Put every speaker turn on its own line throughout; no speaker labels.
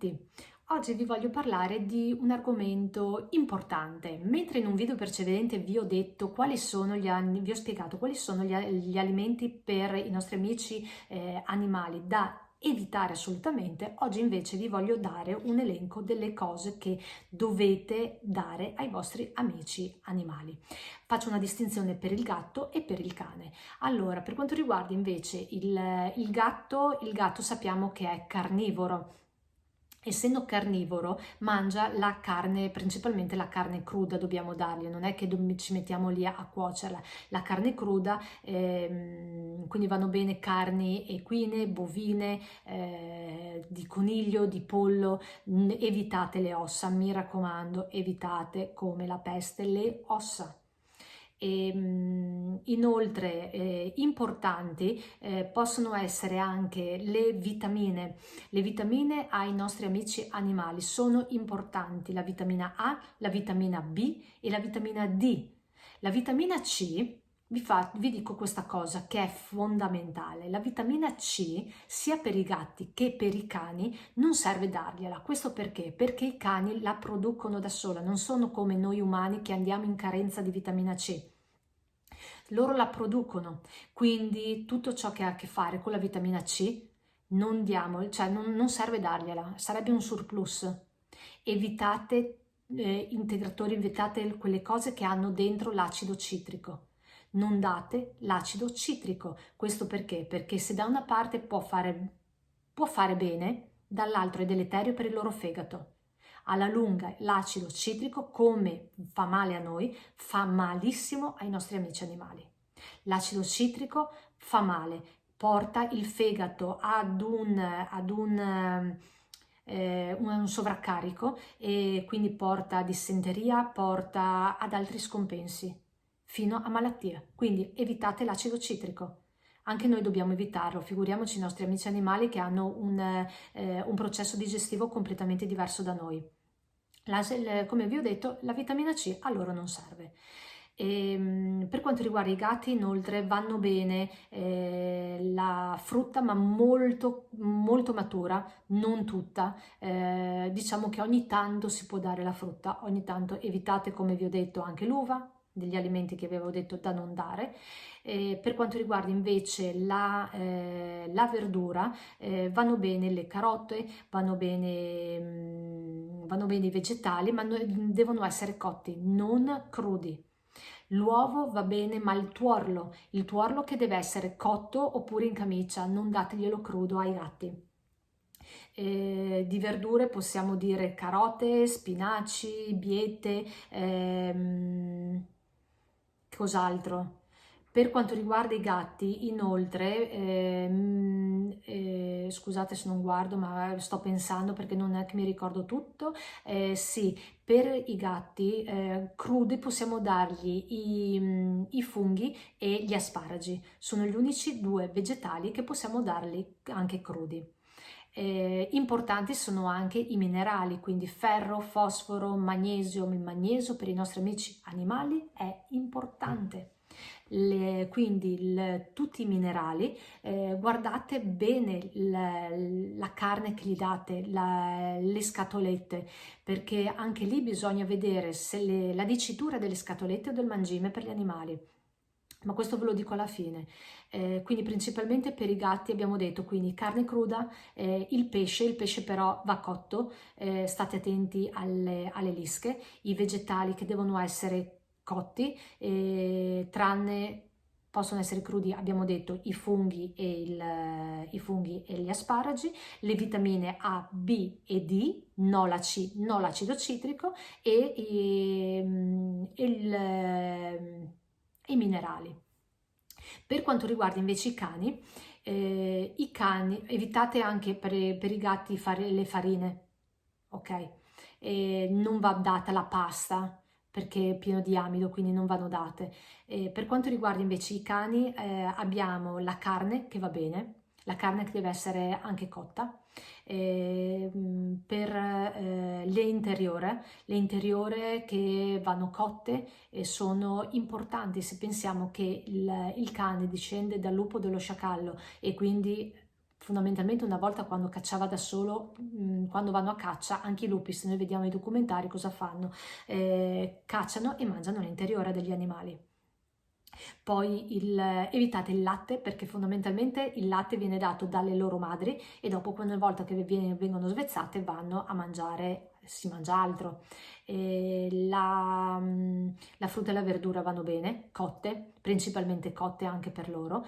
tutti! Oggi vi voglio parlare di un argomento importante. Mentre in un video precedente vi ho detto vi ho spiegato quali sono gli alimenti per i nostri amici animali da evitare assolutamente, oggi invece vi voglio dare un elenco delle cose che dovete dare ai vostri amici animali. Faccio una distinzione per il gatto e per il cane. Allora, per quanto riguarda invece il gatto sappiamo che è carnivoro. Essendo carnivoro, mangia la carne, principalmente la carne cruda dobbiamo dargli, non è che ci mettiamo lì a cuocerla, la carne cruda, quindi vanno bene carni equine, bovine, di coniglio, di pollo, evitate le ossa, mi raccomando, evitate come la peste le ossa. Inoltre importanti possono essere anche le vitamine. Le vitamine ai nostri amici animali sono importanti: la vitamina A, la vitamina B e la vitamina D. La vitamina C, vi dico questa cosa che è fondamentale: la vitamina C sia per i gatti che per i cani non serve dargliela. Questo perché? Perché i cani la producono da sola, non sono come noi umani che andiamo in carenza di vitamina C. Loro la producono, quindi tutto ciò che ha a che fare con la vitamina C non serve dargliela, sarebbe un surplus. Evitate integratori, evitate quelle cose che hanno dentro l'acido citrico. Non date l'acido citrico. Questo perché? Perché se da una parte può fare bene, dall'altro è deleterio per il loro fegato. Alla lunga l'acido citrico, come fa male a noi, fa malissimo ai nostri amici animali. L'acido citrico fa male, porta il fegato ad un sovraccarico e quindi porta a dissenteria, porta ad altri scompensi, fino a malattie. Quindi evitate l'acido citrico. Anche noi dobbiamo evitarlo, figuriamoci i nostri amici animali che hanno un processo digestivo completamente diverso da noi. Come vi ho detto, la vitamina C a loro non serve. Per quanto riguarda i gatti, inoltre, vanno bene la frutta, ma molto, molto matura, non tutta. Diciamo che ogni tanto si può dare la frutta, ogni tanto evitate, come vi ho detto, anche l'uva, degli alimenti che avevo detto da non dare. Per quanto riguarda invece la verdura, vanno bene le carote, vanno bene i vegetali, ma devono essere cotti, non crudi. L'uovo va bene, ma il tuorlo che deve essere cotto oppure in camicia, non dateglielo crudo ai gatti. Di verdure possiamo dire carote, spinaci, biete, cos'altro? Per quanto riguarda i gatti, inoltre, scusate se non guardo, ma sto pensando perché non è che mi ricordo tutto. Sì, per i gatti crudi possiamo dargli i funghi e gli asparagi. Sono gli unici due vegetali che possiamo darli anche crudi. Importanti sono anche i minerali, quindi ferro, fosforo, magnesio. Il magnesio per i nostri amici animali è importante. Tutti i minerali, guardate bene la carne che gli date, le scatolette, perché anche lì bisogna vedere se la dicitura delle scatolette o del mangime per gli animali. Ma questo ve lo dico alla fine. Quindi principalmente per i gatti abbiamo detto quindi carne cruda, il pesce però va cotto, state attenti alle lische, i vegetali che devono essere cotti, tranne possono essere crudi, abbiamo detto i funghi e gli asparagi, le vitamine A, B e D, no la C, no l'acido citrico e i minerali. Per quanto riguarda invece i cani evitate anche per i gatti fare le farine, ok? Non va data la pasta perché è pieno di amido, quindi non vanno date. Per quanto riguarda invece i cani, abbiamo la carne che va bene, la carne che deve essere anche cotta. Per le interiore che vanno cotte sono importanti. Se pensiamo che il cane discende dal lupo dello sciacallo e quindi fondamentalmente una volta quando cacciava da solo, quando vanno a caccia, anche i lupi, se noi vediamo i documentari, cosa fanno? Cacciano e mangiano l'interiore degli animali. Poi evitate il latte, perché fondamentalmente il latte viene dato dalle loro madri e dopo, una volta che vengono svezzate, vanno a mangiare, si mangia altro. La frutta e la verdura vanno bene, cotte, principalmente cotte anche per loro,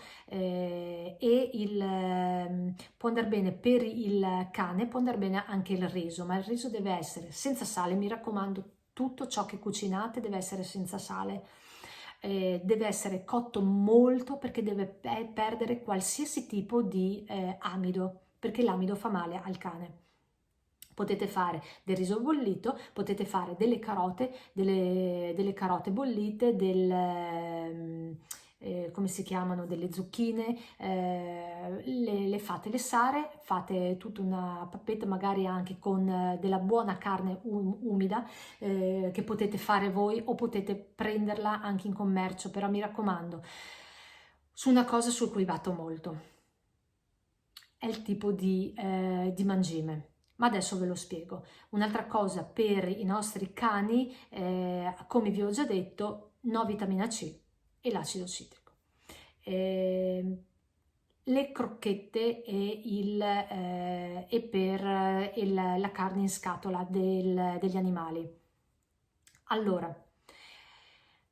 può andare bene per il cane, può andare bene anche il riso, ma il riso deve essere senza sale, mi raccomando, tutto ciò che cucinate deve essere senza sale. Deve essere cotto molto, perché deve perdere qualsiasi tipo di amido, perché l'amido fa male al cane. Potete fare del riso bollito, potete fare delle carote bollite, come si chiamano, delle zucchine, le fate lessare, fate tutta una pappetta magari anche con della buona carne umida, che potete fare voi o potete prenderla anche in commercio, però mi raccomando, su una cosa su cui batto molto, è il tipo di mangime. Ma adesso ve lo spiego. Un'altra cosa per i nostri cani, come vi ho già detto, no vitamina C e l'acido citrico. Le crocchette la carne in scatola degli animali. Allora,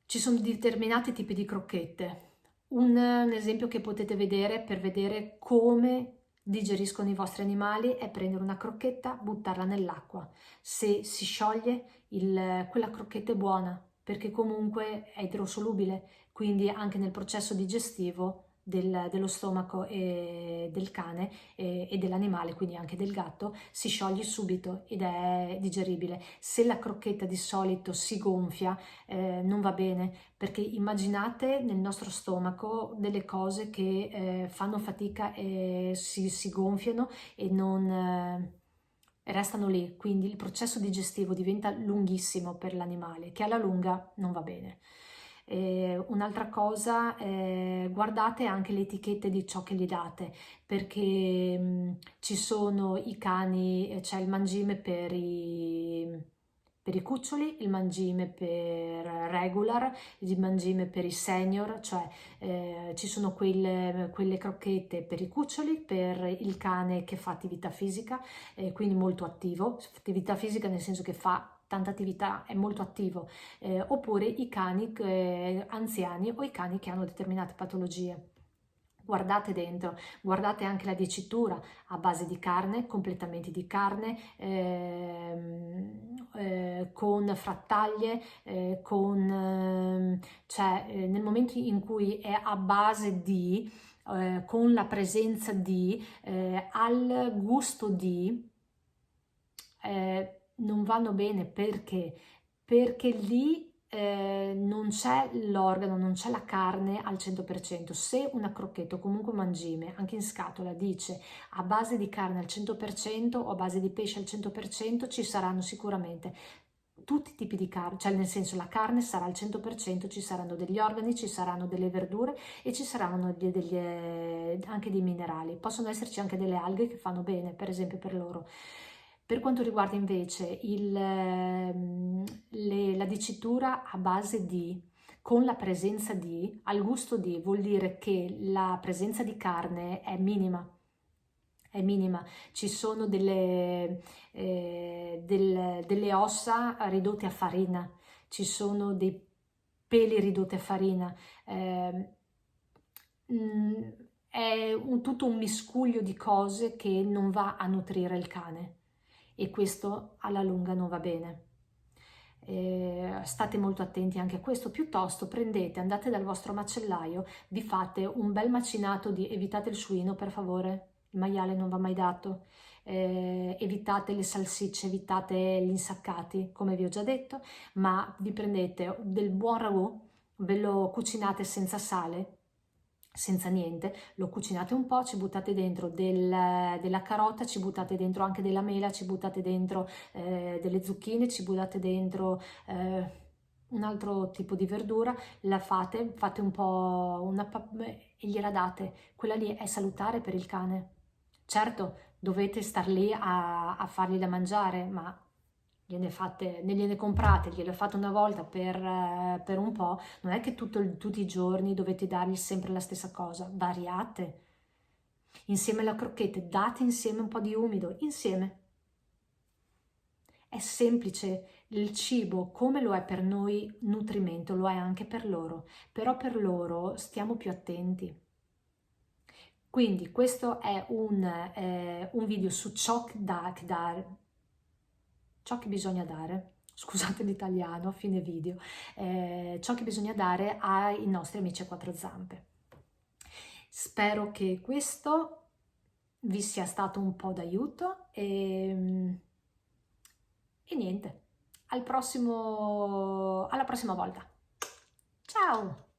ci sono determinati tipi di crocchette. Un esempio che potete vedere per vedere come digeriscono i vostri animali è prendere una crocchetta, buttarla nell'acqua. Se si scioglie, quella crocchetta è buona, perché comunque è idrosolubile, quindi anche nel processo digestivo dello stomaco e del cane e dell'animale, quindi anche del gatto, si scioglie subito ed è digeribile. Se la crocchetta di solito si gonfia, non va bene, perché immaginate nel nostro stomaco delle cose che fanno fatica e si gonfiano e non restano lì, quindi il processo digestivo diventa lunghissimo per l'animale, che alla lunga non va bene. Un'altra cosa, guardate anche le etichette di ciò che gli date, perché ci sono i cani, c'è il mangime per i cuccioli, il mangime per regular, il mangime per i senior, cioè ci sono quelle crocchette per i cuccioli, per il cane che fa attività fisica, quindi molto attivo, attività fisica nel senso che fa tanta attività, è molto attivo, oppure i cani anziani o i cani che hanno determinate patologie. Guardate dentro, guardate anche la dicitura a base di carne, completamente di carne, con frattaglie, nel momento in cui è a base di, con la presenza di, al gusto di, non vanno bene, perché lì non c'è l'organo, non c'è la carne al 100%. Se una crocchetta o comunque un mangime, anche in scatola, dice a base di carne al 100% o a base di pesce al 100%, ci saranno sicuramente tutti i tipi di carne, cioè nel senso la carne sarà al 100%, ci saranno degli organi, ci saranno delle verdure e ci saranno anche dei minerali. Possono esserci anche delle alghe che fanno bene, per esempio per loro. Per quanto riguarda invece la dicitura a base di, con la presenza di, al gusto di, vuol dire che la presenza di carne è minima. È minima, ci sono delle ossa ridotte a farina, ci sono dei peli ridotti a farina, è tutto un miscuglio di cose che non va a nutrire il cane e questo alla lunga non va bene. State molto attenti anche a questo. Piuttosto andate dal vostro macellaio, vi fate un bel macinato evitate il suino per favore, il maiale non va mai dato, evitate le salsicce, evitate gli insaccati come vi ho già detto, ma vi prendete del buon ragù, ve lo cucinate senza sale, senza niente, lo cucinate un po', ci buttate dentro della carota, ci buttate dentro anche della mela, ci buttate dentro delle zucchine, ci buttate dentro un altro tipo di verdura, la fate un po' e gliela date. Quella lì è salutare per il cane, Certo, dovete star lì a fargli da mangiare, ma ne gliene comprate, gliele fate una volta per un po', non è che tutti i giorni dovete dargli sempre la stessa cosa, variate. Insieme alla crocchetta, date insieme un po' di umido, insieme. È semplice, il cibo come lo è per noi nutrimento, lo è anche per loro, però per loro stiamo più attenti. Quindi questo è un video su ciò che bisogna dare, scusate l'italiano, a fine video, ciò che bisogna dare ai nostri amici a quattro zampe. Spero che questo vi sia stato un po' d'aiuto e niente, alla prossima volta. Ciao!